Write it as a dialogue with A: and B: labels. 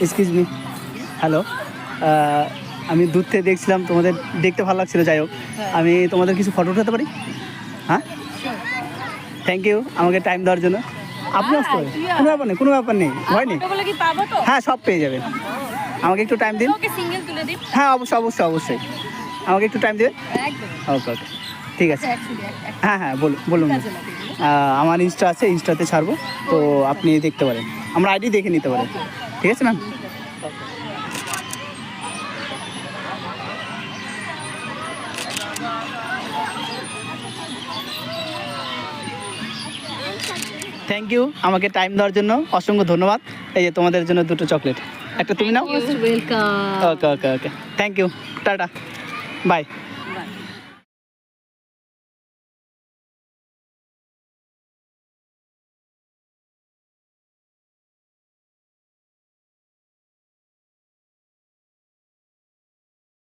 A: Excuse me, hello. আমি দূর থেকে দেখছিলাম, তোমাদের দেখতে ভালো লাগছিলো, যাই হোক আমি তোমাদের কিছু ফটো উঠাতে পারি? হ্যাঁ, থ্যাংক ইউ আমাকে টাইম দেওয়ার জন্য। আপনি আসতে পারেন, কোনো ব্যাপার নেই, কোনো ব্যাপার নেই, ভয় নেই। হ্যাঁ, সব পেয়ে যাবেন। আমাকে একটু টাইম দিন। হ্যাঁ, অবশ্যই অবশ্যই অবশ্যই, আমাকে একটু টাইম দেবেন। ওকে ওকে, ঠিক আছে। হ্যাঁ হ্যাঁ, বলুন বলুন। আমার ইনস্টা আছে, ইনস্টাতে ছাড়বো, তো আপনি দেখতে পারেন, আমার আইডি দেখে নিতে পারেন। ঠিক আছে ম্যাম। থ্যাংক ইউ আমাকে টাইম দেওয়ার জন্য, অসংখ্য ধন্যবাদ। এই যে তোমাদের জন্য 2টো চকলেট, একটা তুমি নাও। ওকে ওকে ওকে, থ্যাংক ইউ, টাটা, বাই।